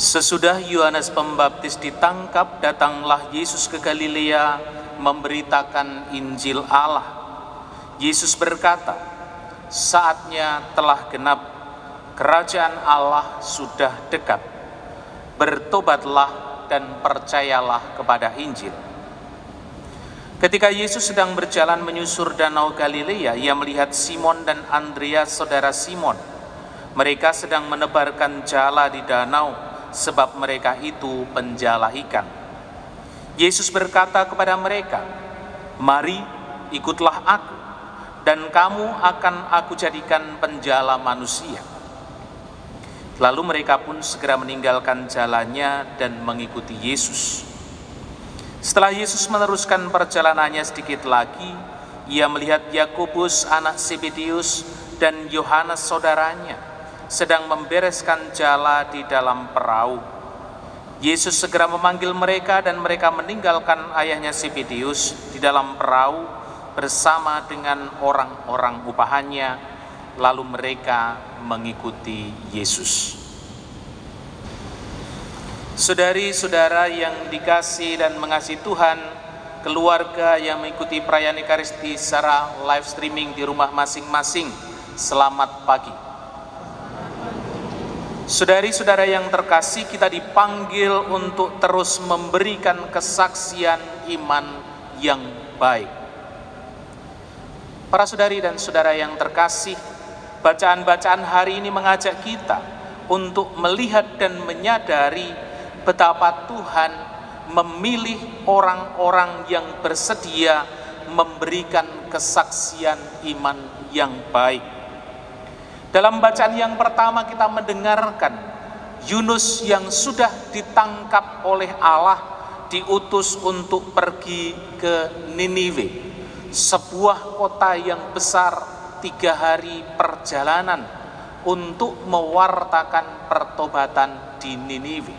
Sesudah Yohanes Pembaptis ditangkap, datanglah Yesus ke Galilea memberitakan Injil Allah. Yesus berkata, "Saatnya telah genap, kerajaan Allah sudah dekat. Bertobatlah dan percayalah kepada Injil." Ketika Yesus sedang berjalan menyusur danau Galilea, ia melihat Simon dan Andreas, saudara Simon. Mereka sedang menebarkan jala di danau, sebab mereka itu penjala ikan. Yesus berkata kepada mereka, "Mari, ikutlah aku, dan kamu akan aku jadikan penjala manusia." Lalu mereka pun segera meninggalkan jalannya dan mengikuti Yesus. Setelah Yesus meneruskan perjalanannya sedikit lagi, ia melihat Yakobus anak Zebedeus dan Yohanes saudaranya sedang membereskan jala di dalam perahu. Yesus segera memanggil mereka dan mereka meninggalkan ayahnya Zebedeus di dalam perahu bersama dengan orang-orang upahannya, lalu mereka mengikuti Yesus. Saudari-saudara yang dikasihi dan mengasihi Tuhan, keluarga yang mengikuti perayaan Ekaristi secara live streaming di rumah masing-masing, selamat pagi. Saudari-saudara yang terkasih, kita dipanggil untuk terus memberikan kesaksian iman yang baik. Para saudari dan saudara yang terkasih, bacaan-bacaan hari ini mengajak kita untuk melihat dan menyadari betapa Tuhan memilih orang-orang yang bersedia memberikan kesaksian iman yang baik. Dalam bacaan yang pertama kita mendengarkan Yunus yang sudah ditangkap oleh Allah, diutus untuk pergi ke Niniwe, sebuah kota yang besar, 3 hari perjalanan untuk mewartakan pertobatan di Niniwe.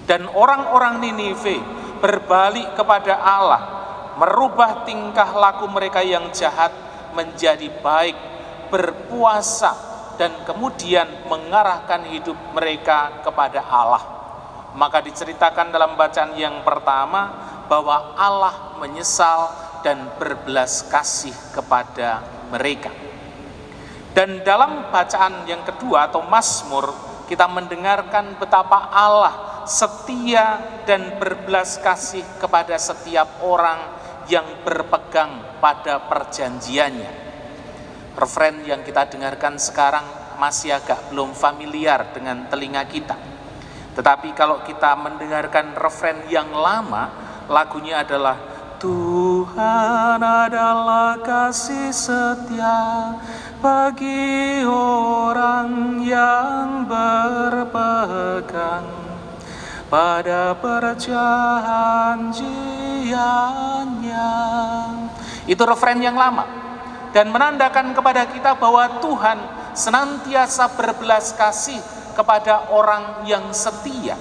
Dan orang-orang Niniwe berbalik kepada Allah, merubah tingkah laku mereka yang jahat menjadi baik, berpuasa, dan kemudian mengarahkan hidup mereka kepada Allah. Maka diceritakan dalam bacaan yang pertama bahwa Allah menyesal dan berbelas kasih kepada mereka. Dan dalam bacaan yang kedua atau Mazmur, kita mendengarkan betapa Allah setia dan berbelas kasih kepada setiap orang yang berpegang pada perjanjiannya. Refren yang kita dengarkan sekarang masih agak belum familiar dengan telinga kita. Tetapi kalau kita mendengarkan refren yang lama, lagunya adalah Tuhan adalah kasih setia bagi orang yang berpegang pada perjanjiannya. Itu refren yang lama dan menandakan kepada kita bahwa Tuhan senantiasa berbelas kasih kepada orang yang setia.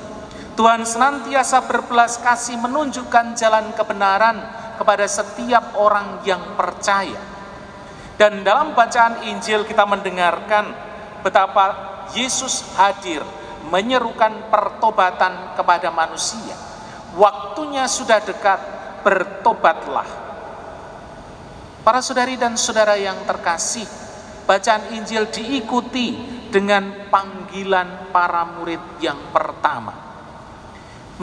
Tuhan senantiasa berbelas kasih menunjukkan jalan kebenaran kepada setiap orang yang percaya. Dan dalam bacaan Injil kita mendengarkan betapa Yesus hadir menyerukan pertobatan kepada manusia. Waktunya sudah dekat, bertobatlah. Para saudari dan saudara yang terkasih, bacaan Injil diikuti dengan panggilan para murid yang pertama.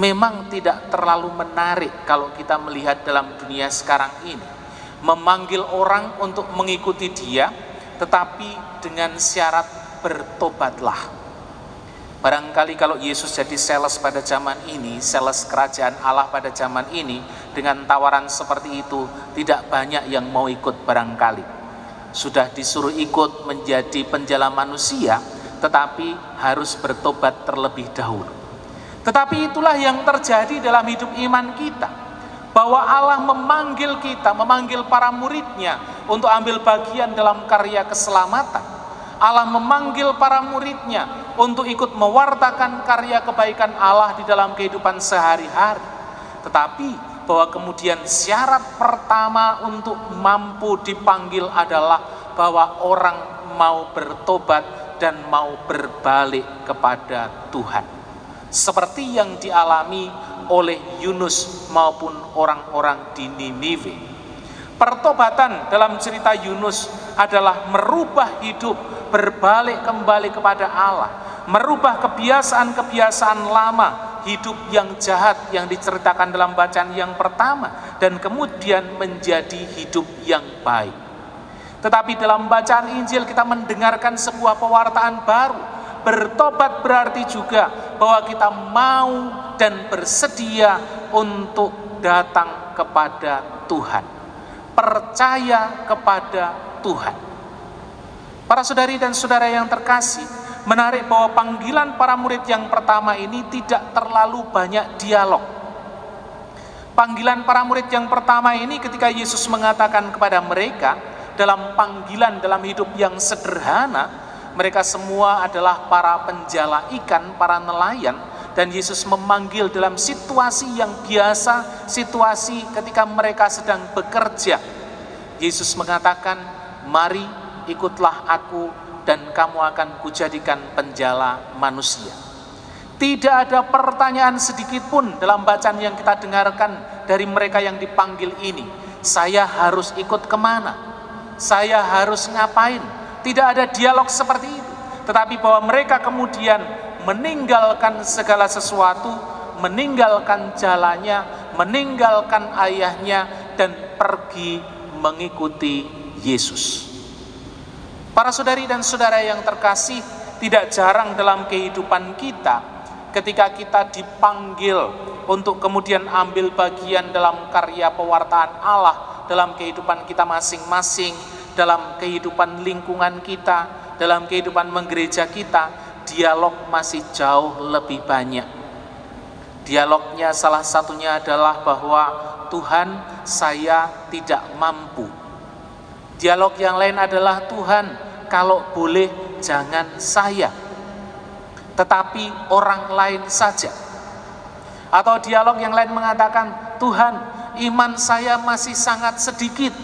Memang tidak terlalu menarik kalau kita melihat dalam dunia sekarang ini, memanggil orang untuk mengikuti dia, tetapi dengan syarat bertobatlah. Barangkali kalau Yesus jadi sales pada zaman ini, sales kerajaan Allah pada zaman ini, dengan tawaran seperti itu, tidak banyak yang mau ikut barangkali. Sudah disuruh ikut menjadi penjala manusia, tetapi harus bertobat terlebih dahulu. Tetapi itulah yang terjadi dalam hidup iman kita, bahwa Allah memanggil kita, memanggil para muridnya untuk ambil bagian dalam karya keselamatan. Allah memanggil para muridnya untuk ikut mewartakan karya kebaikan Allah di dalam kehidupan sehari-hari. Tetapi bahwa kemudian syarat pertama untuk mampu dipanggil adalah bahwa orang mau bertobat dan mau berbalik kepada Tuhan. seperti yang dialami oleh Yunus maupun orang-orang di Niniwe. Pertobatan dalam cerita Yunus adalah merubah hidup, berbalik kembali kepada Allah, merubah kebiasaan-kebiasaan lama, hidup yang jahat yang diceritakan dalam bacaan yang pertama, dan kemudian menjadi hidup yang baik. Tetapi dalam bacaan Injil kita mendengarkan sebuah pewartaan baru. Bertobat berarti juga bahwa kita mau dan bersedia untuk datang kepada Tuhan, percaya kepada Tuhan. Para saudari dan saudara yang terkasih, menarik bahwa panggilan para murid yang pertama ini tidak terlalu banyak dialog. Panggilan para murid yang pertama ini ketika Yesus mengatakan kepada mereka dalam panggilan dalam hidup yang sederhana, mereka semua adalah para penjala ikan, para nelayan, dan Yesus memanggil dalam situasi yang biasa, situasi ketika mereka sedang bekerja. Yesus mengatakan, "Mari ikutlah aku dan kamu akan kujadikan penjala manusia." Tidak ada pertanyaan sedikit pun dalam bacaan yang kita dengarkan dari mereka yang dipanggil ini. Saya harus ikut kemana? Saya harus ngapain? Tidak ada dialog seperti itu. Tetapi bahwa mereka kemudian meninggalkan segala sesuatu, meninggalkan jalannya, meninggalkan ayahnya, dan pergi mengikuti Yesus. Para saudari dan saudara yang terkasih, tidak jarang dalam kehidupan kita, ketika kita dipanggil untuk kemudian ambil bagian dalam karya pewartaan Allah dalam kehidupan kita masing-masing, dalam kehidupan lingkungan kita, dalam kehidupan menggereja kita, dialog masih jauh lebih banyak. Dialognya salah satunya adalah bahwa Tuhan, saya tidak mampu. Dialog yang lain adalah Tuhan, kalau boleh jangan saya, tetapi orang lain saja. Atau dialog yang lain mengatakan, Tuhan, iman saya masih sangat sedikit,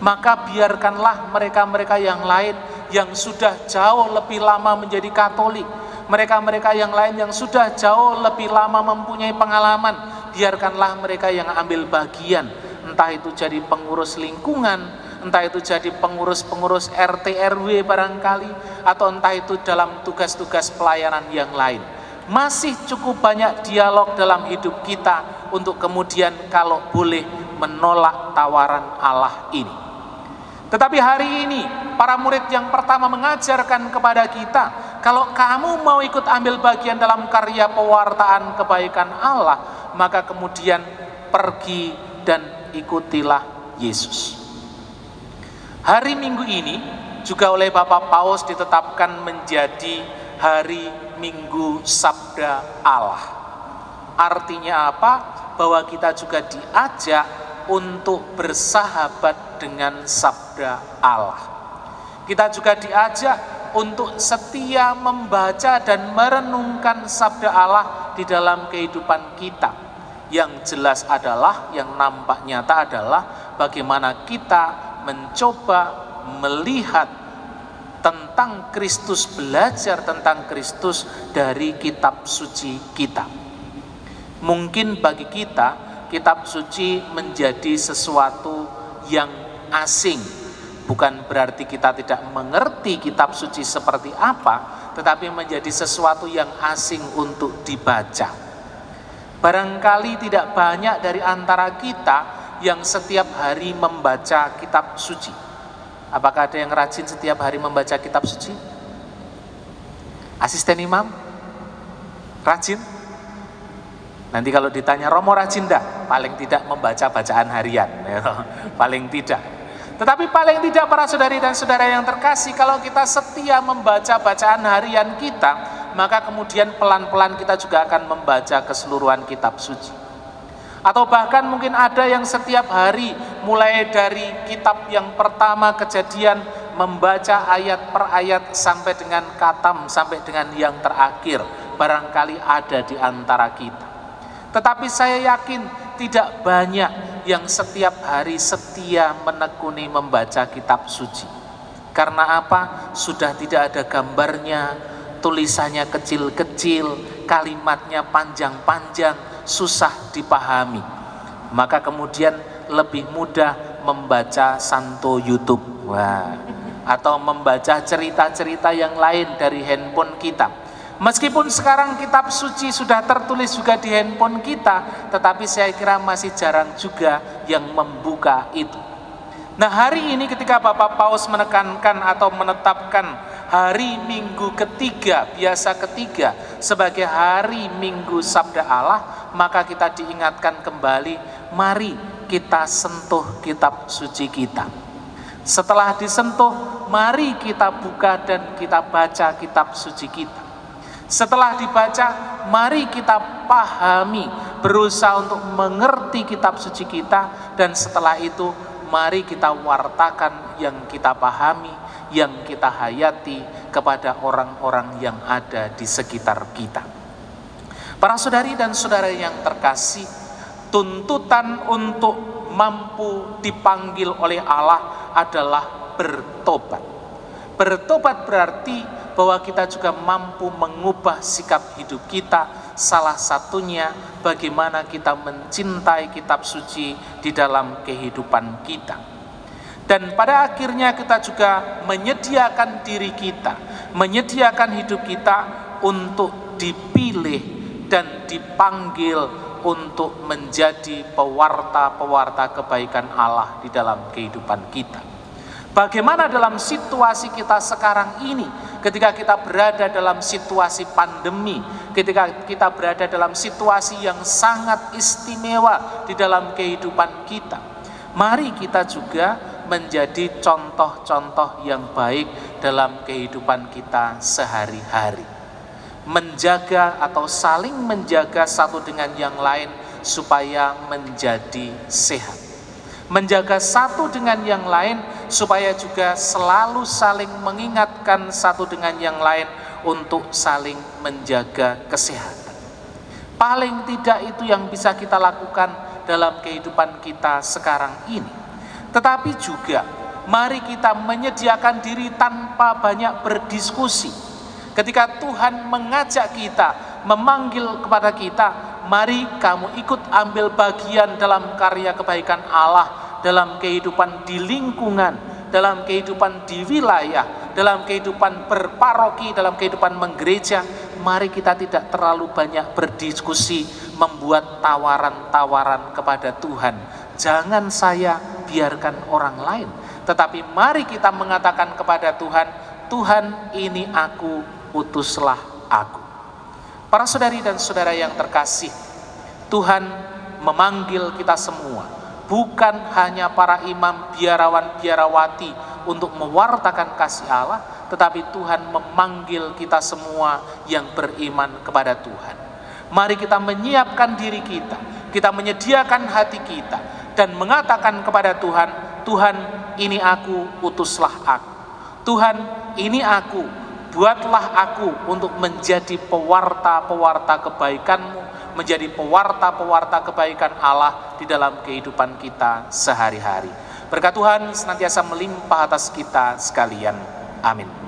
maka biarkanlah mereka-mereka yang lain yang sudah jauh lebih lama menjadi Katolik, mereka-mereka yang lain yang sudah jauh lebih lama mempunyai pengalaman, biarkanlah mereka yang ambil bagian, entah itu jadi pengurus lingkungan, entah itu jadi pengurus-pengurus RT RW barangkali, atau entah itu dalam tugas-tugas pelayanan yang lain. Masih cukup banyak dialog dalam hidup kita untuk kemudian kalau boleh menolak tawaran Allah ini. Tetapi hari ini para murid yang pertama mengajarkan kepada kita, kalau kamu mau ikut ambil bagian dalam karya pewartaan kebaikan Allah, maka kemudian pergi dan ikutilah Yesus. Hari Minggu ini juga oleh Bapak Paus ditetapkan menjadi hari Minggu Sabda Allah. Artinya apa? Bahwa kita juga diajak untuk bersahabat dengan sabda Allah. Kita juga diajak untuk setia membaca dan merenungkan sabda Allah di dalam kehidupan kita. Yang jelas adalah, yang nampak nyata adalah bagaimana kita mencoba melihat tentang Kristus, belajar tentang Kristus dari kitab suci kita. Mungkin bagi kita kitab suci menjadi sesuatu yang asing. Bukan berarti kita tidak mengerti kitab suci seperti apa, tetapi menjadi sesuatu yang asing untuk dibaca. Barangkali tidak banyak dari antara kita yang setiap hari membaca kitab suci. Apakah ada yang rajin setiap hari membaca kitab suci? Asisten imam? Rajin? Nanti kalau ditanya, Romo rajin enggak? Paling tidak membaca bacaan harian, paling tidak. Tetapi paling tidak para saudari dan saudara yang terkasih, kalau kita setia membaca bacaan harian kita, maka kemudian pelan-pelan kita juga akan membaca keseluruhan kitab suci. Atau bahkan mungkin ada yang setiap hari, mulai dari kitab yang pertama Kejadian, membaca ayat per ayat sampai dengan katam, sampai dengan yang terakhir. Barangkali ada di antara kita. Tetapi saya yakin tidak banyak yang setiap hari setia menekuni membaca kitab suci. Karena apa? Sudah tidak ada gambarnya, tulisannya kecil-kecil, kalimatnya panjang-panjang, susah dipahami. Maka kemudian lebih mudah membaca santo YouTube, atau membaca cerita-cerita yang lain dari handphone kita. Meskipun sekarang kitab suci sudah tertulis juga di handphone kita, tetapi saya kira masih jarang juga yang membuka itu. Nah, hari ini ketika Bapak Paus menekankan atau menetapkan hari Minggu ketiga, biasa ketiga, sebagai hari Minggu Sabda Allah, maka kita diingatkan kembali, mari kita sentuh kitab suci kita. Setelah disentuh, mari kita buka dan kita baca kitab suci kita. Setelah dibaca, mari kita pahami, berusaha untuk mengerti kitab suci kita, dan setelah itu mari kita wartakan yang kita pahami, yang kita hayati kepada orang-orang yang ada di sekitar kita. Para saudari dan saudara yang terkasih, tuntutan untuk mampu dipanggil oleh Allah adalah bertobat. Bertobat berarti bahwa kita juga mampu mengubah sikap hidup kita, salah satunya bagaimana kita mencintai kitab suci di dalam kehidupan kita. Dan pada akhirnya kita juga menyediakan diri kita, menyediakan hidup kita untuk dipilih dan dipanggil untuk menjadi pewarta-pewarta kebaikan Allah di dalam kehidupan kita. Bagaimana dalam situasi kita sekarang ini, ketika kita berada dalam situasi pandemi, ketika kita berada dalam situasi yang sangat istimewa di dalam kehidupan kita, mari kita juga menjadi contoh-contoh yang baik dalam kehidupan kita sehari-hari. Menjaga atau saling menjaga satu dengan yang lain supaya menjadi sehat. Menjaga satu dengan yang lain supaya juga selalu saling mengingatkan satu dengan yang lain untuk saling menjaga kesehatan. Paling tidak itu yang bisa kita lakukan dalam kehidupan kita sekarang ini. Tetapi juga mari kita menyediakan diri tanpa banyak berdiskusi. Ketika Tuhan mengajak kita, memanggil kepada kita, mari kamu ikut ambil bagian dalam karya kebaikan Allah, dalam kehidupan di lingkungan, dalam kehidupan di wilayah, dalam kehidupan berparoki, dalam kehidupan menggereja. Mari kita tidak terlalu banyak berdiskusi, membuat tawaran-tawaran kepada Tuhan. Jangan saya, biarkan orang lain. Tetapi mari kita mengatakan kepada Tuhan, Tuhan, ini aku, utuslah aku. Para saudari dan saudara yang terkasih, Tuhan memanggil kita semua, bukan hanya para imam, biarawan, biarawati untuk mewartakan kasih Allah, tetapi Tuhan memanggil kita semua yang beriman kepada Tuhan. Mari kita menyiapkan diri kita menyediakan hati kita, dan mengatakan kepada Tuhan, Tuhan, ini aku, utuslah aku. Tuhan, ini aku, buatlah aku untuk menjadi pewarta-pewarta kebaikan-Mu, menjadi pewarta-pewarta kebaikan Allah di dalam kehidupan kita sehari-hari. Berkat Tuhan senantiasa melimpah atas kita sekalian. Amin.